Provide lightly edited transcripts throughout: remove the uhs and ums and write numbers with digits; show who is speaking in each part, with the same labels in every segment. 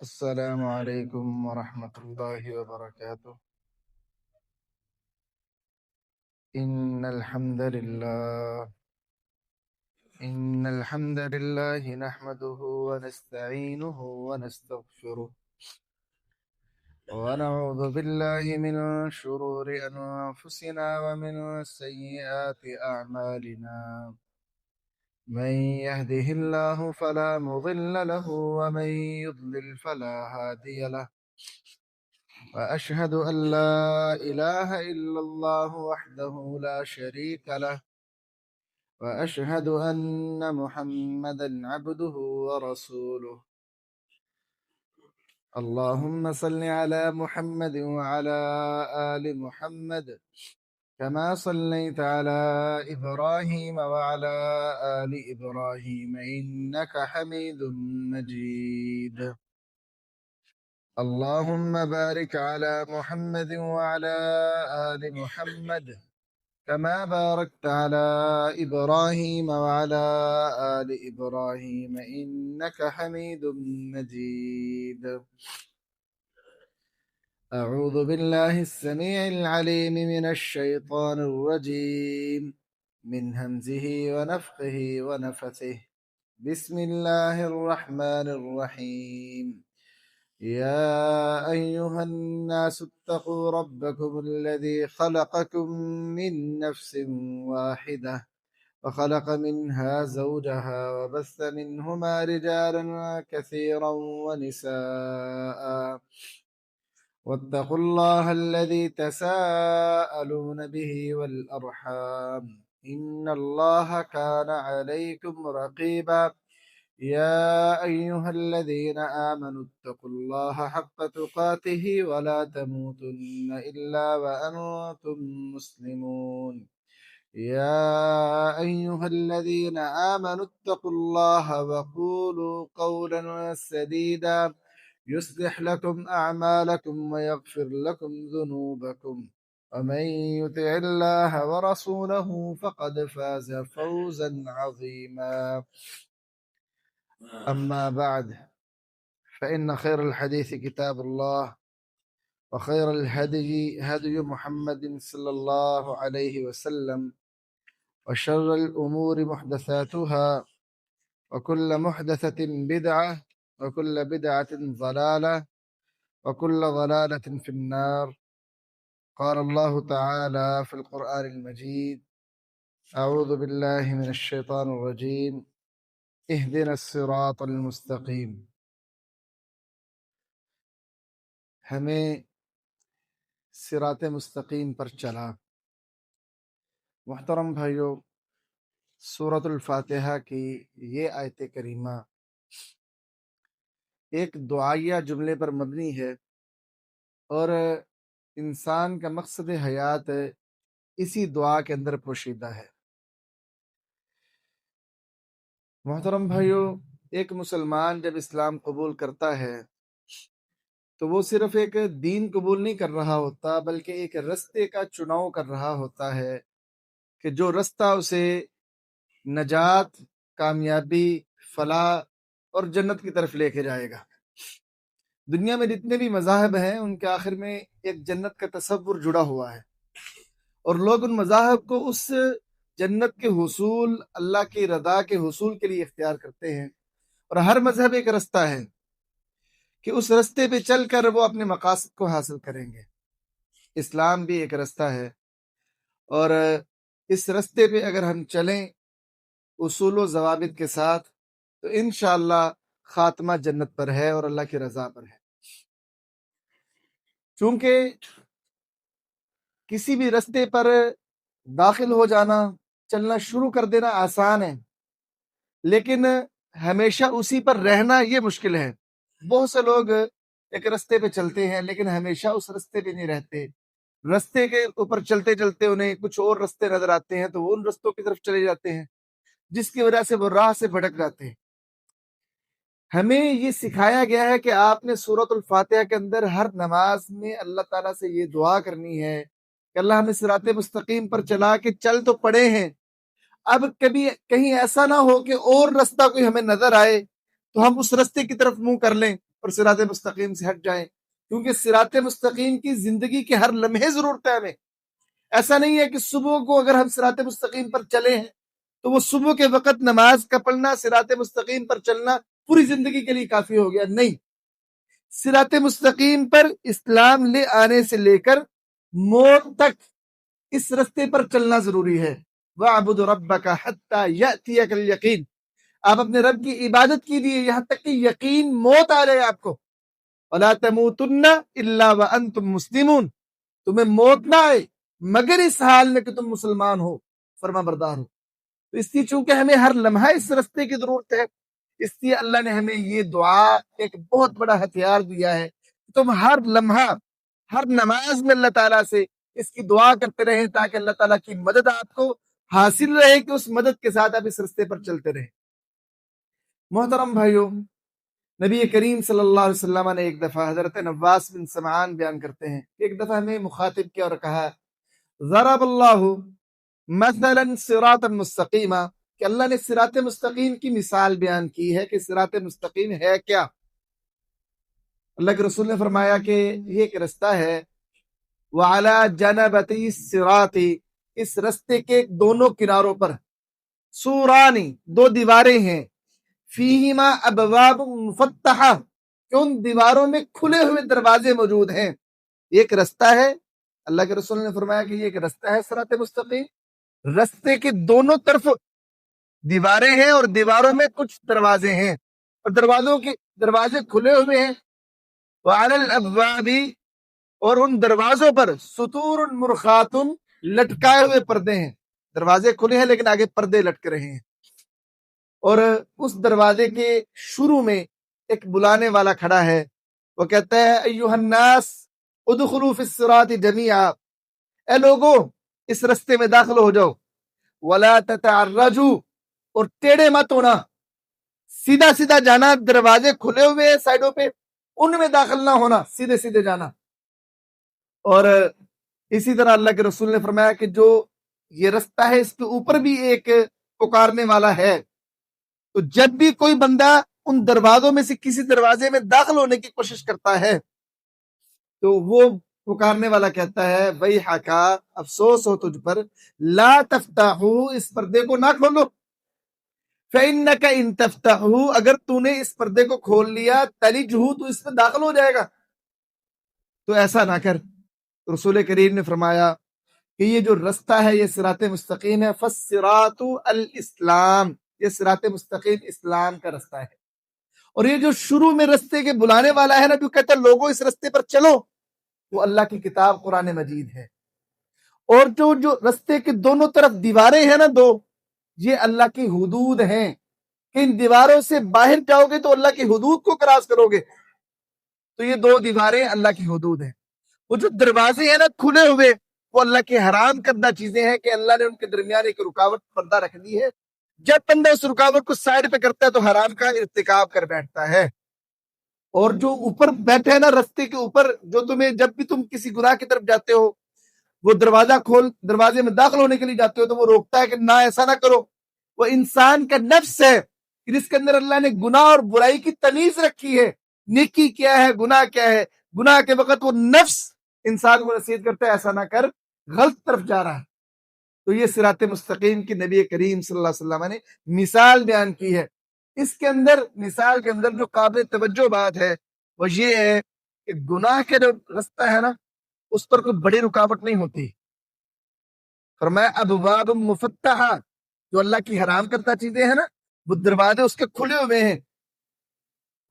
Speaker 1: السلام عليكم ورحمة الله وبركاته. إن الحمد لله نحمده ونستعينه ونستغفره ونعوذ بالله من شرور أنفسنا ومن سيئات أعمالنا. من يهده الله فلا مضل له ومن يضلل فلا هادي له. وأشهد أن لا إله إلا الله وحده لا شريك له وأشهد أن محمدا عبده ورسوله. اللهم صل على محمد وعلى آل محمد كما صليت على إبراهيم وعلى آل إبراهيم إنك حميد مجيد. اللهم بارك على محمد وعلى آل محمد كما باركت على إبراهيم وعلى آل إبراهيم إنك حميد مجيد. أعوذ بالله السميع العليم من الشيطان الرجيم من همزه ونفخه ونفثه. بسم الله الرحمن الرحيم. يا أيها الناس اتقوا ربكم الذي خلقكم من نفس واحدة وخلق منها زوجها وبث منهما رجالا كثيرا ونساء واتقوا الله الذي تساءلون به والأرحام إن الله كان عليكم رقيبا. يا أيها الذين آمنوا اتقوا الله حق تقاته ولا تموتن إلا وأنتم مسلمون. يا أيها الذين آمنوا اتقوا الله وقولوا قولا سديدا يصلح لكم أعمالكم ويغفر لكم ذنوبكم ومن يطع الله ورسوله فقد فاز فوزا عظيما. أما بعد فإن خير الحديث كتاب الله وخير الهدي هدي محمد صلى الله عليه وسلم وشر الأمور محدثاتها وكل محدثة بدعة وكل بدعة ضلالة وكل ضلالة في النار. قال الله تعالى في القرآن المجيد: أعوذ بالله من الشيطان الرجيم اهدنا الصراط المستقيم. ہمیں صراط مستقیم پر چلا۔ محترم بھائیو، سورۃ الفاتحہ کی یہ آیت کریمہ ایک دعائیہ جملے پر مبنی ہے اور انسان کا مقصد حیات اسی دعا کے اندر پوشیدہ ہے۔ محترم بھائیو، ایک مسلمان جب اسلام قبول کرتا ہے تو وہ صرف ایک دین قبول نہیں کر رہا ہوتا، بلکہ ایک رستے کا چناؤ کر رہا ہوتا ہے کہ جو رستہ اسے نجات، کامیابی، فلاح اور جنت کی طرف لے کے جائے گا۔ دنیا میں جتنے بھی مذاہب ہیں ان کے آخر میں ایک جنت کا تصور جڑا ہوا ہے، اور لوگ ان مذاہب کو اس جنت کے حصول، اللہ کی رضا کے حصول کے لیے اختیار کرتے ہیں، اور ہر مذہب ایک رستہ ہے کہ اس رستے پہ چل کر وہ اپنے مقاصد کو حاصل کریں گے۔ اسلام بھی ایک رستہ ہے، اور اس رستے پہ اگر ہم چلیں اصول و ضوابط کے ساتھ تو انشاءاللہ خاتمہ جنت پر ہے اور اللہ کی رضا پر ہے۔ چونکہ کسی بھی رستے پر داخل ہو جانا، چلنا شروع کر دینا آسان ہے، لیکن ہمیشہ اسی پر رہنا یہ مشکل ہے۔ بہت سے لوگ ایک رستے پہ چلتے ہیں لیکن ہمیشہ اس رستے پہ نہیں رہتے، رستے کے اوپر چلتے چلتے انہیں کچھ اور رستے نظر آتے ہیں تو وہ ان رستوں کی طرف چلے جاتے ہیں، جس کی وجہ سے وہ راہ سے بھٹک جاتے ہیں۔ ہمیں یہ سکھایا گیا ہے کہ آپ نے سورۃ الفاتحہ کے اندر ہر نماز میں اللہ تعالیٰ سے یہ دعا کرنی ہے کہ اللہ ہمیں صراط مستقیم پر چلا کے چل تو پڑے ہیں، اب کبھی کہیں ایسا نہ ہو کہ اور رستہ کوئی ہمیں نظر آئے تو ہم اس رستے کی طرف منہ کر لیں اور صراط مستقیم سے ہٹ جائیں، کیونکہ صراط مستقیم کی زندگی کے ہر لمحے ضرورت ہے ہمیں۔ ایسا نہیں ہے کہ صبح کو اگر ہم صراط مستقیم پر چلے ہیں تو وہ صبح کے وقت نماز کا پڑھنا، صراط مستقیم پر چلنا پوری زندگی کے لیے کافی ہو گیا، نہیں۔ صراط مستقیم پر اسلام لے آنے سے لے کر موت تک اس رستے پر چلنا ضروری ہے۔ وَاعْبُدْ رَبَّكَ حَتَّى يَأْتِيَكَ الْيَقِينُ، آپ اپنے رب کی عبادت کیجیے یہاں تک کہ یقین موت آ جائے آپ کو۔ وَلَا تَمُوتُنَّ إِلَّا وَأَنْتُمْ مُسْلِمُونَ، تمہیں موت نہ آئے مگر اس حال میں کہ تم مسلمان ہو، فرما بردار ہو۔ تو اس لیے چونکہ ہمیں ہر لمحہ اس رستے کی ضرورت ہے، اس لیے اللہ نے ہمیں یہ دعا ایک بہت بڑا ہتھیار دیا ہے، تم ہر لمحہ ہر نماز میں اللہ تعالیٰ سے اس کی دعا کرتے رہیں تاکہ اللہ تعالیٰ کی مدد آپ کو حاصل رہے کہ اس مدد کے ساتھ آپ اس رستے پر چلتے رہیں۔ محترم بھائیوں، نبی کریم صلی اللہ علیہ وسلم نے ایک دفعہ، حضرت نواس بن سمعان بیان کرتے ہیں، ایک دفعہ ہمیں مخاطب کیا اور کہا ضرب اللہ مثلا صراطا مستقیما، کہ اللہ نے صراط مستقیم کی مثال بیان کی ہے کہ صراط مستقیم ہے کیا۔ اللہ کے رسول نے فرمایا کہ یہ ایک رستہ ہے، وَعَلَى جَنَبَتِي الصِّرَاطِ، اس رستے کے دونوں کناروں پر سورانی، دو دیواریں ہیں، فیہما ابواب مفتحہ، کہ ان دیواروں میں کھلے ہوئے دروازے موجود ہیں۔ ایک رستہ ہے، اللہ کے رسول نے فرمایا کہ یہ ایک رستہ ہے صراط مستقیم، رستے کے دونوں طرف دیواریں ہیں اور دیواروں میں کچھ دروازے ہیں اور دروازے کھلے ہوئے ہیں۔ وعلی الابواب، اور ان دروازوں پر سطور مرخات، لٹکائے ہوئے پردے ہیں، دروازے کھلے ہیں لیکن آگے پردے لٹک رہے ہیں، اور اس دروازے کے شروع میں ایک بلانے والا کھڑا ہے، وہ کہتا ہے ایھا الناس ادخلوا فی الصراط جمیعا، اے لوگوں اس رستے میں داخل ہو جاؤ، ولا تتعرجوا، اور ٹیڑے مت ہونا، سیدھا سیدھا جانا، دروازے کھلے ہوئے ہیں سائڈوں پہ، ان میں داخل نہ ہونا، سیدھے سیدھے جانا۔ اور اسی طرح اللہ کے رسول نے فرمایا کہ جو یہ رستہ ہے اس کے اوپر بھی ایک پکارنے والا ہے، تو جب بھی کوئی بندہ ان دروازوں میں سے کسی دروازے میں داخل ہونے کی کوشش کرتا ہے تو وہ پکارنے والا کہتا ہے ویحک، افسوس ہو تجھ پر، لا تفتحو، اس پردے کو نہ کھولو، فإنک ان تفتحو، اگر تو نے اس پردے کو کھول لیا، تلجہ، تو اس میں داخل ہو جائے گا، تو ایسا نہ کر۔ رسول کریم نے فرمایا کہ یہ جو رستہ ہے یہ صراط مستقیم ہے، فالصراط الاسلام، یہ صراط مستقیم اسلام کا رستہ ہے۔ اور یہ جو شروع میں رستے کے بلانے والا ہے نا، جو کہتا ہے لوگوں اس رستے پر چلو، وہ اللہ کی کتاب قرآن مجید ہے۔ اور جو رستے کے دونوں طرف دیواریں ہیں نا دو، یہ اللہ کی حدود ہیں، کہ ان دیواروں سے باہر جاؤ گے تو اللہ کی حدود کو کراس کرو گے، تو یہ دو دیواریں اللہ کی حدود ہیں۔ وہ جو دروازے ہیں نا کھلے ہوئے، وہ اللہ کے حرام کردہ چیزیں ہیں کہ اللہ نے ان کے درمیان ایک رکاوٹ پردہ رکھ دی ہے، جب بندہ اس رکاوٹ کو سائڈ پہ کرتا ہے تو حرام کا ارتکاب کر بیٹھتا ہے۔ اور جو اوپر بیٹھے ہیں نا رستے کے اوپر، جو تمہیں جب بھی تم کسی گناہ کی طرف جاتے ہو، وہ دروازے میں داخل ہونے کے لیے جاتے ہو تو وہ روکتا ہے کہ نہ ایسا نہ کرو۔ وہ انسان کا نفس ہے جس کے اندر اللہ نے گناہ اور برائی کی تمیز رکھی ہے، نیکی کیا ہے گناہ کیا ہے، گناہ کے وقت وہ نفس انسان کو نصیحت کرتا ہے ایسا نہ کر، غلط طرف جا رہا ہے۔ تو یہ صراط مستقیم کی نبی کریم صلی اللہ علیہ وسلم نے مثال بیان کی ہے۔ اس کے اندر، مثال کے اندر جو قابل توجہ بات ہے وہ یہ ہے کہ گناہ کے جو رستہ ہے نا اس پر کوئی بڑی رکاوٹ نہیں ہوتی۔ فرمایا ابواب مفتحہ، جو اللہ کی حرام کرتا چیزیں ہیں نا، وہ دروازے اس کے کھلے ہوئے ہیں،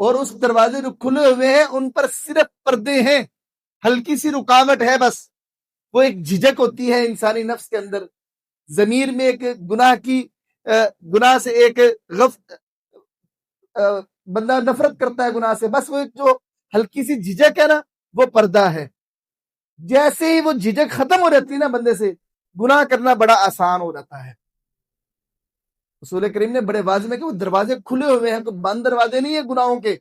Speaker 1: اور اس دروازے جو کھلے ہوئے ہیں ان پر صرف پردے ہیں، ہلکی سی رکاوٹ ہے بس۔ وہ ایک جھجک ہوتی ہے انسانی نفس کے اندر، ضمیر میں ایک گناہ سے ایک بندہ نفرت کرتا ہے گناہ سے، بس وہ ایک جو ہلکی سی جھجک ہے نا وہ پردہ ہے۔ جیسے ہی وہ جھجک ختم ہو جاتی ہے نا بندے سے، گناہ کرنا بڑا آسان ہو جاتا ہے۔ رسول کریم نے بڑے واضح میں کہ وہ دروازے کھلے ہوئے ہیں، تو بند دروازے نہیں ہیں گناہوں کے،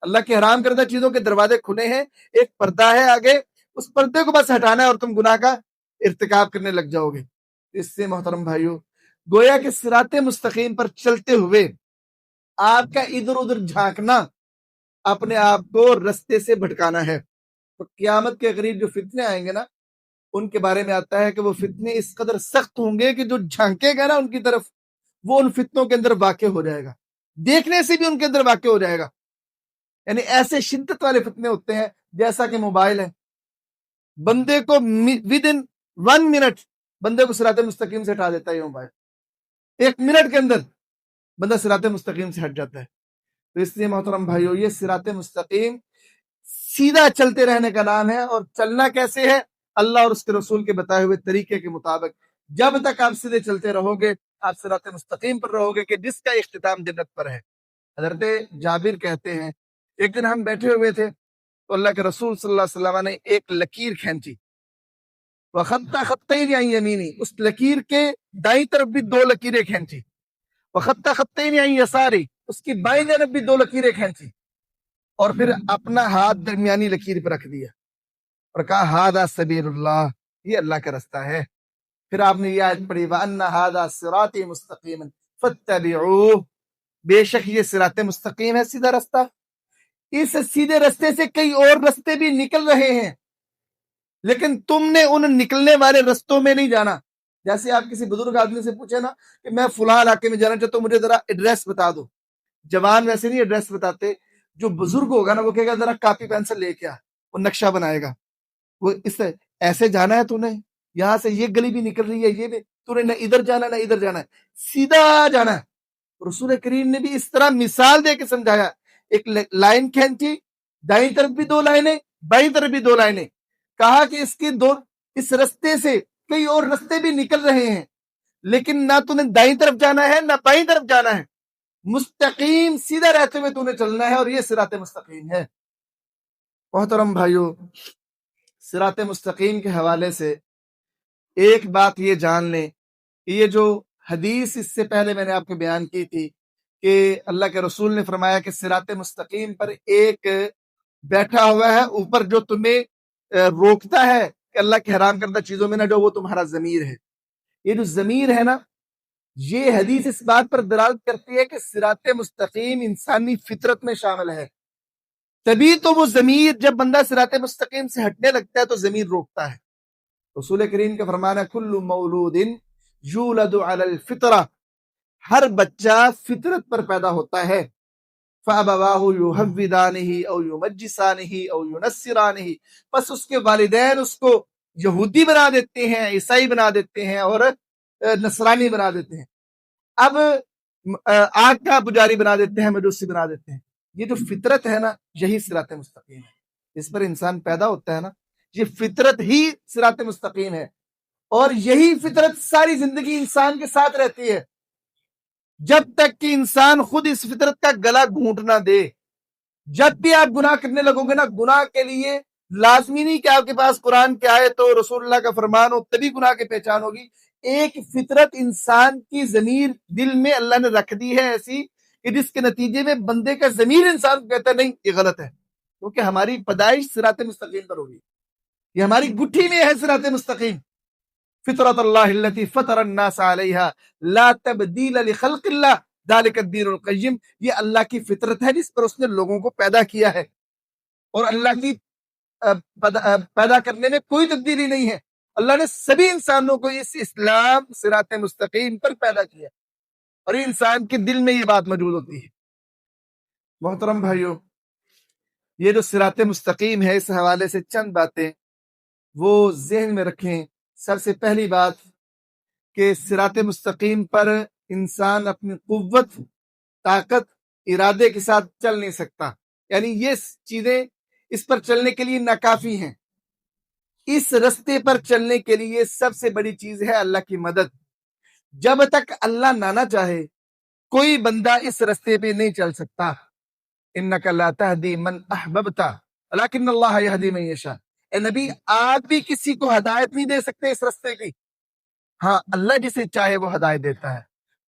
Speaker 1: اللہ کے حرام کردہ چیزوں کے دروازے کھلے ہیں، ایک پردہ ہے آگے، اس پردے کو بس ہٹانا ہے اور تم گناہ کا ارتکاب کرنے لگ جاؤ گے۔ اس سے محترم بھائیو، گویا کہ صراط مستقیم پر چلتے ہوئے آپ کا ادھر ادھر جھانکنا اپنے آپ کو رستے سے بھٹکانا ہے۔ تو قیامت کے قریب جو فتنے آئیں گے نا، ان کے بارے میں آتا ہے کہ وہ فتنے اس قدر سخت ہوں گے کہ جو جھانکے گا نا ان کی طرف، وہ ان فتنوں کے اندر واقع ہو جائے گا، دیکھنے سے بھی ان کے اندر واقع ہو جائے گا۔ یعنی ایسے شدت والے فتنے ہوتے ہیں، جیسا کہ موبائل ہے، بندے کو ود ان 1 منٹ بندے کو صراط مستقیم سے ہٹا دیتا ہے یہ موبائل، 1 منٹ کے اندر بندہ صراط مستقیم سے ہٹ جاتا ہے۔ تو اس لیے محترم بھائیو، یہ صراط مستقیم سیدھا چلتے رہنے کا نام ہے، اور چلنا کیسے ہے؟ اللہ اور اس کے رسول کے بتائے ہوئے طریقے کے مطابق۔ جب تک آپ سیدھے چلتے رہو گے، آپ صراط مستقیم پر رہو گے، کہ جس کا اختتام جنت پر ہے۔ حضرت جابر کہتے ہیں، ایک دن ہم بیٹھے ہوئے تھے تو اللہ کے رسول صلی اللہ علیہ وسلم نے ایک لکیر کھینچی، وَخَطَّ خَطَّيْنِ عَنْ يَمِينِهِ، اس لکیر کے دائیں طرف بھی 2 لکیریں کھینچی، وَخَطَّ خَطَّيْنِ عَنْ يَسَارِهِ، اس کی بائیں طرف بھی 2 لکیریں کھینچی، اور پھر اپنا ہاتھ درمیانی لکیر پر رکھ دیا اور کہا هَذَا سَبِيلُ اللَّهِ، یہ اللہ کا رستہ ہے۔ پھر آپ نے یہ آیت پڑھی، وَأَنَّ هَذَا صِرَاطِي مُسْتَقِيمًا فَاتَّبِعُوهُ، بے شک یہ صراط مستقیم ہے، سیدھا رستہ۔ اس سیدھے رستے سے کئی اور رستے بھی نکل رہے ہیں، لیکن تم نے ان نکلنے والے رستوں میں نہیں جانا۔ جیسے آپ کسی بزرگ آدمی سے پوچھے نا کہ میں فلاں علاقے میں جانا چاہتا ہوں، مجھے ذرا ایڈریس بتا دو۔ جوان ویسے نہیں ایڈریس بتاتے، جو بزرگ ہوگا نا وہ کہے گا ذرا کاپی پینسل لے کے آ، وہ نقشہ بنائے گا، وہ اس سے ایسے جانا ہے، تو نے یہاں سے یہ گلی بھی نکل رہی ہے، یہ بھی تو نے نہ ادھر جانا نہ ادھر جانا ہے، سیدھا جانا ہے۔ رسول کریم نے بھی اس طرح مثال دے کے سمجھایا، ایک لائن کھینچی، دائیں طرف بھی 2 لائنیں، بائیں طرف بھی 2 لائنیں، کہا کہ اس رستے سے کئی اور رستے بھی نکل رہے ہیں، لیکن نہ تو نے دائیں طرف جانا ہے نہ بائیں طرف جانا ہے، مستقیم سیدھا رہتے ہوئے تو نے چلنا ہے، اور یہ صراط مستقیم ہے۔ محترم بھائیو، صراط مستقیم کے حوالے سے ایک بات یہ جان لیں کہ یہ جو حدیث اس سے پہلے میں نے آپ کو بیان کی تھی کہ اللہ کے رسول نے فرمایا کہ صراط مستقیم پر ایک بیٹھا ہوا ہے اوپر، جو تمہیں روکتا ہے کہ اللہ کے حرام کردہ چیزوں میں نہ جو، وہ تمہارا ضمیر ہے۔ یہ جو ضمیر ہے نا، یہ حدیث اس بات پر دلالت کرتی ہے کہ صراط مستقیم انسانی فطرت میں شامل ہے، تبھی تو وہ ضمیر، جب بندہ صراط مستقیم سے ہٹنے لگتا ہے تو ضمیر روکتا ہے۔ رسول کریم کا فرمانا، کل مولود یولد علی الفطرہ، ہر بچہ فطرت پر پیدا ہوتا ہے، فَأَبَوَاهُ يُهَوِّدَانِهِ أَوْ يُمَجِّسَانِهِ أَوْ يُنَصِّرَانِهِ، بس اس کے والدین اس کو یہودی بنا دیتے ہیں، عیسائی بنا دیتے ہیں، اور نصرانی بنا دیتے ہیں، اب آگ کا پجاری بنا دیتے ہیں، مجوسی بنا دیتے ہیں۔ یہ جو فطرت ہے نا، یہی صراط مستقیم ہے، اس پر انسان پیدا ہوتا ہے نا، یہ فطرت ہی صراط مستقیم ہے، اور یہی فطرت ساری زندگی انسان کے ساتھ رہتی ہے، جب تک کہ انسان خود اس فطرت کا گلا گھونٹ نہ دے۔ جب بھی آپ گناہ کرنے لگو گے نا، گناہ کے لیے لازمی نہیں کہ آپ کے پاس قرآن کی آیت ہو، رسول اللہ کا فرمان ہو، تبھی گناہ کی پہچان ہوگی۔ ایک فطرت انسان کی ضمیر دل میں اللہ نے رکھ دی ہے ایسی، کہ جس کے نتیجے میں بندے کا ضمیر انسان کو کہتا ہے نہیں یہ غلط ہے، کیونکہ ہماری پیدائش صراط مستقیم پر ہوگی، یہ ہماری گٹھی میں ہے صراط مستقیم۔ فطرت اللہ التي فطر الناس علیہا لا تبدیل لخلق اللہ ذلک الدین القیم، یہ اللہ کی فطرت ہے جس پر اس نے لوگوں کو پیدا کیا ہے، اور اللہ کی پیدا کرنے میں کوئی تبدیلی نہیں ہے۔ اللہ نے سبھی انسانوں کو اس اسلام صراط مستقیم پر پیدا کیا، اور انسان کے دل میں یہ بات موجود ہوتی ہے۔ محترم بھائیو، یہ جو صراط مستقیم ہے، اس حوالے سے چند باتیں وہ ذہن میں رکھیں۔ سب سے پہلی بات کہ صراط مستقیم پر انسان اپنی قوت، طاقت، ارادے کے ساتھ چل نہیں سکتا، یعنی یہ چیزیں اس پر چلنے کے لیے ناکافی ہیں۔ اس رستے پر چلنے کے لیے سب سے بڑی چیز ہے اللہ کی مدد۔ جب تک اللہ نہ چاہے کوئی بندہ اس رستے پہ نہیں چل سکتا۔ انک لا تہدی من احببت ولکن اللہ یہدی من یشاء، اے نبی آپ بھی کسی کو ہدایت نہیں دے سکتے اس رستے کی، ہاں اللہ جسے چاہے وہ ہدایت دیتا ہے۔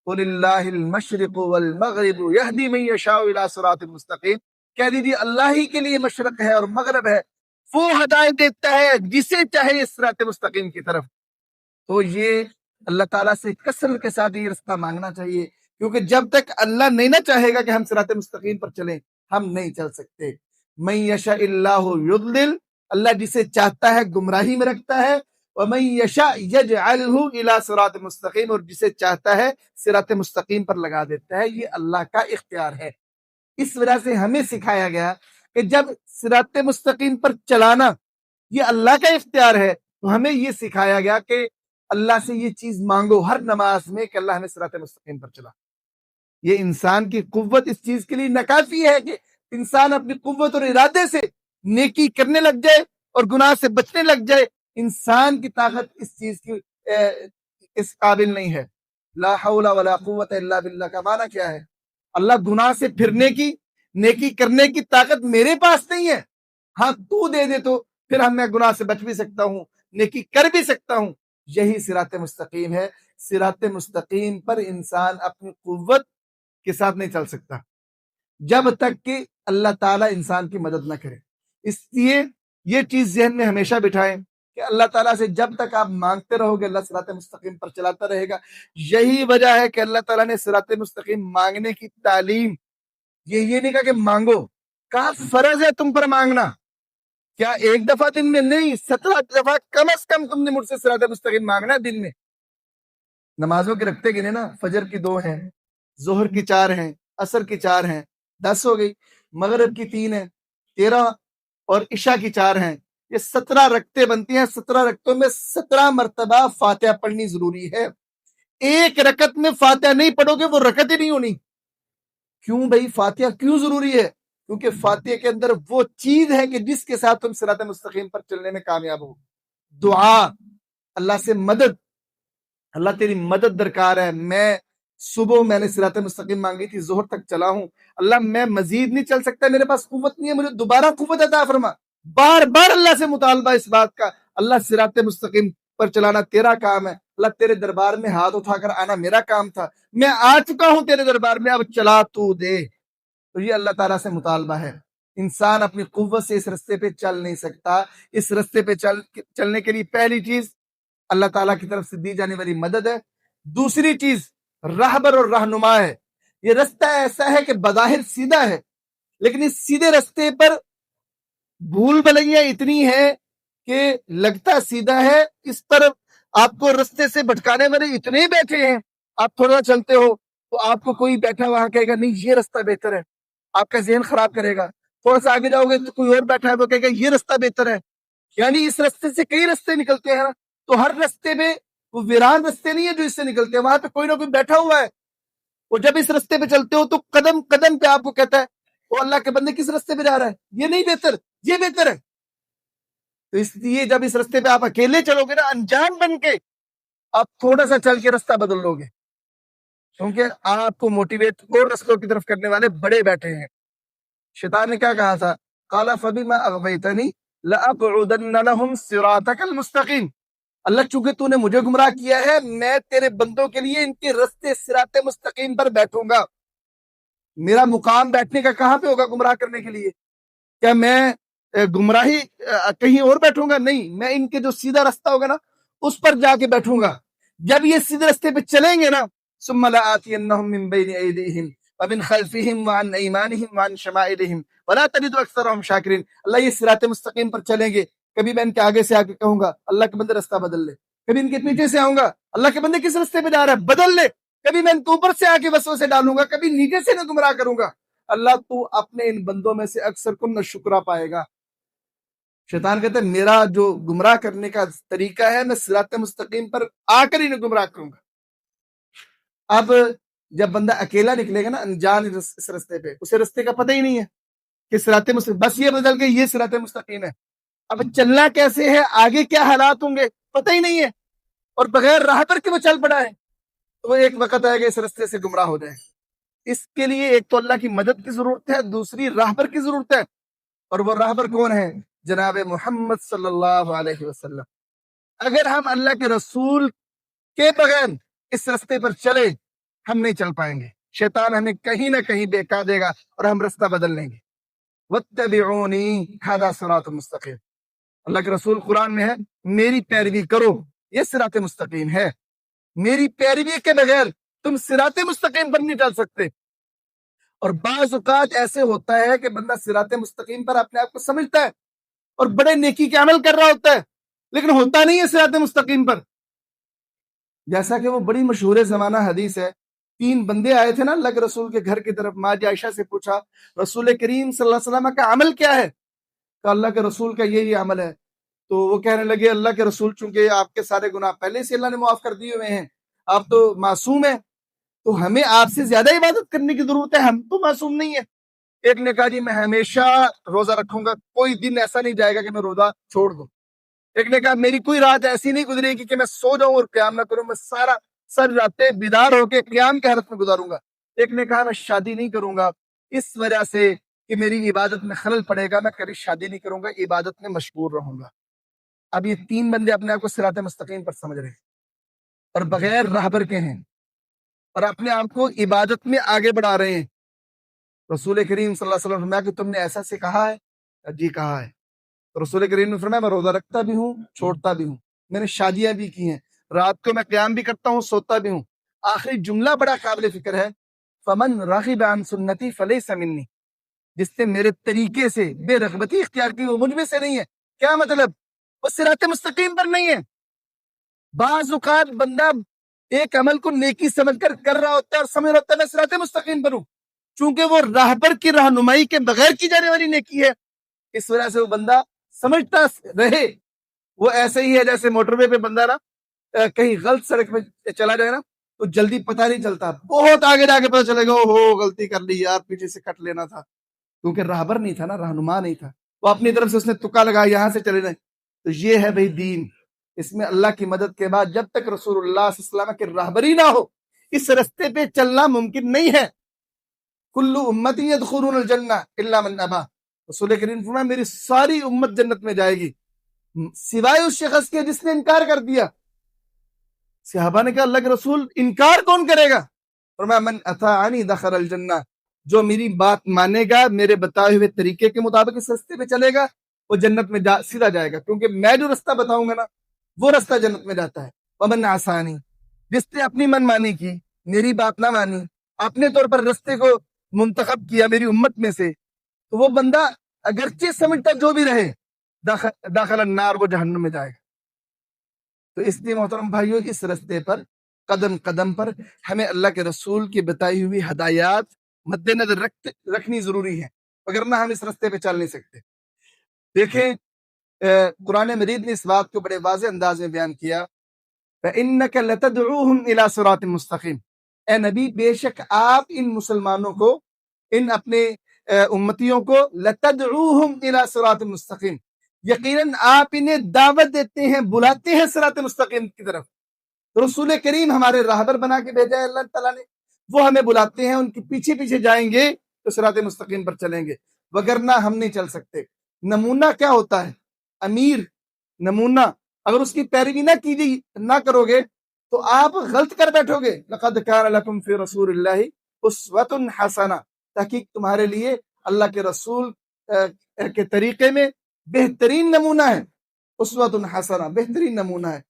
Speaker 1: قل اللہ المشرق والمغرب یہدی من یشاء الی صراط مستقیم، کہہ دیجیے اللہ ہی کے لیے مشرق ہے اور مغرب ہے، وہ ہدایت دیتا ہے جسے چاہے اس صراط مستقیم کی طرف۔ تو یہ اللہ تعالیٰ سے کثرت کے ساتھ یہ رستہ مانگنا چاہیے کیونکہ جب تک اللہ نہیں نہ چاہے گا کہ ہم صراط مستقیم پر چلیں ہم نہیں چل سکتے. من یشاء اللہ یضلل، اللہ جسے چاہتا ہے گمراہی میں رکھتا ہے، ومن یشاء یجعلہ الی صراط مستقیم، اور جسے چاہتا ہے صراط مستقیم پر لگا دیتا ہے. یہ اللہ کا اختیار ہے. اس وجہ سے ہمیں سکھایا گیا کہ جب صراط مستقیم پر چلانا یہ اللہ کا اختیار ہے تو ہمیں یہ سکھایا گیا کہ اللہ سے یہ چیز مانگو ہر نماز میں کہ اللہ ہمیں صراط مستقیم پر چلا. یہ انسان کی قوت اس چیز کے لیے ناکافی ہے کہ انسان اپنی قوت اور ارادے سے نیکی کرنے لگ جائے اور گناہ سے بچنے لگ جائے. انسان کی طاقت اس چیز کی اس قابل نہیں ہے. لا حول ولا قوت الا باللہ کا معنی کیا ہے؟ اللہ گناہ سے پھرنے کی، نیکی کرنے کی طاقت میرے پاس نہیں ہے. ہاں تو دے دے تو پھر میں گناہ سے بچ بھی سکتا ہوں، نیکی کر بھی سکتا ہوں. یہی صراط مستقیم ہے. صراط مستقیم پر انسان اپنی قوت کے ساتھ نہیں چل سکتا جب تک کہ اللہ تعالیٰ انسان کی مدد نہ کرے. اس لیے یہ چیز ذہن میں ہمیشہ بٹھائیں کہ اللہ تعالیٰ سے جب تک آپ مانگتے رہو گے اللہ صراط مستقیم پر چلاتا رہے گا. یہی وجہ ہے کہ اللہ تعالیٰ نے صراط مستقیم مانگنے کی تعلیم یہ نہیں کہا کہ مانگو، کہا فرض ہے تم پر مانگنا. کیا ایک دفعہ دن میں نہیں، 17 دفعہ کم از کم تم نے مجھ سے صراط مستقیم مانگنا ہے دن میں. نمازوں کے رکھتے گنے نا، فجر کی 2 ہیں، ظہر کی 4 ہیں، عصر کی 4 ہیں، 10 ہو گئی. مغرب کی 3 ہیں، 13، اور عشاء کی 4 ہیں. یہ 17 رکعتیں بنتی ہیں. 17 رکعتوں میں 17 مرتبہ فاتحہ پڑھنی ضروری ہے. ایک رکعت میں فاتحہ نہیں پڑھو گے وہ رکعت ہی نہیں ہونی. کیوں بھائی فاتحہ کیوں ضروری ہے؟ کیونکہ فاتحہ کے اندر وہ چیز ہے کہ جس کے ساتھ تم صراط مستقیم پر چلنے میں کامیاب ہو. دعا، اللہ سے مدد. اللہ تیری مدد درکار ہے. میں نے صراط مستقیم مانگی تھی، ظہر تک چلا ہوں. اللہ میں مزید نہیں چل سکتا، میرے پاس قوت نہیں ہے، مجھے دوبارہ قوت عطا فرما. بار بار اللہ سے مطالبہ اس بات کا. اللہ صراط مستقیم پر چلانا تیرا کام ہے. اللہ تیرے دربار میں ہاتھ اٹھا کر آنا میرا کام تھا. میں آ چکا ہوں تیرے دربار میں، اب چلا تو دے. تو یہ اللہ تعالیٰ سے مطالبہ ہے. انسان اپنی قوت سے اس رستے پہ چل نہیں سکتا. اس رستے پہ چلنے کے لیے پہلی چیز اللہ تعالیٰ کی طرف سے دی جانے والی مدد ہے. دوسری چیز راہبر اور رہنما ہے. یہ رستہ ایسا ہے کہ بظاہر سیدھا ہے، لیکن اس سیدھے رستے پر بھول بھلائیاں اتنی ہیں کہ لگتا سیدھا ہے، اس پر آپ کو رستے سے بھٹکانے والے اتنے بیٹھے ہیں. آپ تھوڑا چلتے ہو تو آپ کو کوئی بیٹھا وہاں کہے گا نہیں یہ رستہ بہتر ہے، آپ کا ذہن خراب کرے گا. تھوڑا سا آگے جاؤ گے تو کوئی اور بیٹھا ہے وہ کہے گا یہ رستہ بہتر ہے. یعنی اس رستے سے کئی رستے نکلتے ہیں، تو ہر رستے میں وہ ویران رستے نہیں ہے جو اس سے نکلتے ہیں، وہاں پہ کوئی نہ کوئی بیٹھا ہوا ہے. اور جب اس رستے پہ چلتے ہو تو قدم قدم پہ آپ کو کہتا ہے وہ اللہ کے بندے کس رستے پہ جا رہا ہے، یہ نہیں بہتر، یہ بہتر ہے. تو اس لیے جب اس رستے پہ آپ اکیلے چلو گے نا انجان بن کے، آپ تھوڑا سا چل کے رستہ بدل لو گے، کیونکہ آپ کو موٹیویٹ اور رستوں کی طرف کرنے والے بڑے بیٹھے ہیں. شیطان نے کیا کہا تھا؟ قال فبما اغویتنی لاقعدن لهم صراطک المستقیم. اللہ چونکہ تو نے مجھے گمراہ کیا ہے، میں تیرے بندوں کے لیے ان کے رستے صراط مستقیم پر بیٹھوں گا. میرا مقام بیٹھنے کا کہاں پہ ہوگا گمراہ کرنے کے لیے؟ کیا میں گمراہی کہیں اور بیٹھوں گا؟ نہیں، میں ان کے جو سیدھا رستہ ہوگا نا اس پر جا کے بیٹھوں گا. جب یہ سیدھے رستے پہ چلیں گے نا، ثم لآتینہم من بین ایدیہم ومن خلفہم وعن ایمانہم وعن شمائلہم ولا تجد اکثرہم شاکرین. اللہ یہ صراط مستقیم پر چلیں گے، کبھی میں ان کے آگے سے آ کے کہوں گا اللہ کے بندے رستہ بدل لے، کبھی ان کے پیچھے سے آؤں گا اللہ کے بندے کس رستے پہ جا رہا ہے بدل لے، کبھی میں ان کے اوپر سے آ کے وسوسے ڈالوں گا، کبھی نیچے سے نہ گمراہ کروں گا. اللہ تو اپنے ان بندوں میں سے اکثر کو نہ شکرا پائے گا. شیطان کہتا ہے میرا جو گمراہ کرنے کا طریقہ ہے میں صراط مستقیم پر آ کر ہی نہ گمراہ کروں گا. اب جب بندہ اکیلا نکلے گا نا انجان اس رستے پہ، اسے رستے کا پتہ ہی نہیں ہے کہ صراط مستقیم، بس یہ بدل کے یہ صراط مستقیم ہے. اب چلنا کیسے ہے، آگے کیا حالات ہوں گے پتہ ہی نہیں ہے، اور بغیر راہ پر کے وہ چل پڑا ہے، تو وہ ایک وقت آئے گا اس رستے سے گمراہ ہو جائے. اس کے لیے ایک تو اللہ کی مدد کی ضرورت ہے، دوسری راہبر کی ضرورت ہے. اور وہ راہبر کون ہے؟ جناب محمد صلی اللہ علیہ وسلم. اگر ہم اللہ کے رسول کے بغیر اس رستے پر چلے ہم نہیں چل پائیں گے. شیطان ہمیں کہیں نہ کہیں بہکا دے گا اور ہم رستہ بدل لیں گے. وَاتَّبِعُونِي هَذَا صِرَاطٌ مُسْتَقِيمٌ. اللہ کے رسول قرآن میں ہے میری پیروی کرو، یہ صراط مستقیم ہے. میری پیروی کے بغیر تم صراط مستقیم پر نہیں چل سکتے۔ اور بعض اوقات ایسے ہوتا ہے کہ بندہ صراط مستقیم پر اپنے آپ کو سمجھتا ہے اور بڑے نیکی کے عمل کر رہا ہوتا ہے، لیکن ہوتا نہیں ہے صراط مستقیم پر۔ جیسا کہ وہ بڑی مشہور زمانہ حدیث ہے، 3 بندے آئے تھے نا اللہ کے رسول کے گھر کی طرف، ماں عائشہ سے پوچھا رسول کریم صلی اللہ علیہ وسلم کا عمل کیا ہے؟ کہ اللہ کے رسول کا یہ عمل ہے۔ تو وہ کہنے لگے اللہ کے رسول چونکہ آپ کے سارے گناہ پہلے سے اللہ نے معاف کر دیے ہوئے ہیں، آپ تو معصوم ہیں، تو ہمیں آپ سے زیادہ عبادت کرنے کی ضرورت ہے، ہم تو معصوم نہیں ہیں۔ ایک نے کہا جی میں ہمیشہ روزہ رکھوں گا، کوئی دن ایسا نہیں جائے گا کہ میں روزہ چھوڑ دوں۔ ایک نے کہا میری کوئی رات ایسی نہیں گزرے گی کہ میں سو جاؤں اور قیام نہ کروں، میں سر راتیں بیدار ہو کے قیام کے حالت میں گزاروں گا۔ ایک نے کہا میں شادی نہیں کروں گا اس وجہ سے کہ میری عبادت میں خلل پڑے گا، میں کبھی شادی نہیں کروں گا، عبادت میں مشغول رہوں گا۔ اب یہ 3 بندے اپنے آپ کو صراط مستقیم پر سمجھ رہے ہیں اور بغیر راہبر کے ہیں اور اپنے آپ کو عبادت میں آگے بڑھا رہے ہیں۔ رسول کریم صلی اللہ علیہ وسلم نے فرمایا کہ تم نے ایسا سے کہا ہے؟ جی کہا ہے۔ تو رسول کریم نے فرمایا میں روزہ رکھتا بھی ہوں، چھوڑتا بھی ہوں، میں نے شادیاں بھی کی ہیں، رات کو میں قیام بھی کرتا ہوں، سوتا بھی ہوں۔ آخری جملہ بڑا قابل فکر ہے، فمن رغب عن سنتی فلیس منی، جس نے میرے طریقے سے بے رغبتی اختیار کی وہ مجھ میں سے نہیں ہے۔ کیا مطلب؟ وہ صراط مستقیم پر نہیں ہے۔ بعض اوقات بندہ ایک عمل کو نیکی سمجھ کر رہا ہوتا ہے اور سمجھ رہا ہوتا ہے میں صراط مستقیم پر ہوں، چونکہ وہ راہبر کی رہنمائی کے بغیر کی جانے والی نیکی ہے، اس وجہ سے وہ بندہ سمجھتا رہے۔ وہ ایسے ہی ہے جیسے موٹر وے پہ بندہ نا کہیں غلط سڑک پہ چلا جائے نا تو جلدی پتہ نہیں چلتا، بہت آگے جا کے پتہ چلے گا ہو غلطی کر لی یار، پیچھے سے کٹ لینا تھا، کیونکہ راہبر نہیں تھا نا، رہنما نہیں تھا، وہ اپنی طرف سے اس نے تکا لگا یہاں سے چلے جائیں۔ تو یہ ہے بھائی دین، اس میں اللہ کی مدد کے بعد جب تک رسول اللہ صلی اللہ علیہ وسلم کی رہبری نہ ہو اس رستے پہ چلنا ممکن نہیں ہے۔ کل امتی یدخلون الجنہ الا من ابا، رسول کریم فرمایا میری ساری امت جنت میں جائے گی سوائے اس شخص کے جس نے انکار کر دیا۔ صحابہ نے کہا اللہ کے رسول انکار کون کرے گا؟ فرمایا من اطاعنی دخل الجنہ، جو میری بات مانے گا، میرے بتائے ہوئے طریقے کے مطابق اس رستے پہ چلے گا، وہ جنت میں سیدھا جائے گا، کیونکہ میں جو رستہ بتاؤں گا نا وہ رستہ جنت میں جاتا ہے۔ ومن عصانی، جس نے اپنی من مانی کی، میری بات نہ مانی، اپنے طور پر رستے کو منتخب کیا میری امت میں سے، تو وہ بندہ اگرچہ سمجھتا جو بھی رہے داخل النار، وہ جہنم میں جائے گا۔ تو اس لیے محترم بھائیوں اس رستے پر قدم قدم پر ہمیں اللہ کے رسول کی بتائی ہوئی ہدایات مد نظر رکھنی ضروری ہے، وگرنہ ہم اس رستے پہ چل نہیں سکتے۔ دیکھیں قرآن مجید نے اس بات کو بڑے واضح انداز میں بیان کیا، فَإِنَّكَ لَتَدْعُوهُمْ إِلَى صِرَاطٍ مُسْتَقِيمٍ، اے نبی بے شک آپ ان مسلمانوں کو، ان اپنے امتیوں کو، لَتَدْعُوهُمْ إِلَى صِرَاطٍ مُسْتَقِيمٍ، یقیناً آپ انہیں دعوت دیتے ہیں، بلاتے ہیں صراط مستقیم کی طرف۔ تو رسول کریم ہمارے راہبر بنا کے بھیجا ہے اللہ تعالیٰ نے، وہ ہمیں بلاتے ہیں، ان کے پیچھے پیچھے جائیں گے تو صراط مستقیم پر چلیں گے، وگرنہ ہم نہیں چل سکتے۔ نمونہ کیا ہوتا ہے؟ امیر نمونہ، اگر اس کی پیروی نہ کرو گے تو آپ غلط کر بیٹھو گے۔ لقد کان لکم فی رسول اللہ اسوۃ حسنہ، تحقیق تمہارے لیے اللہ کے رسول کے طریقے میں بہترین نمونہ ہے، اسوۃ حسنہ بہترین نمونہ ہے۔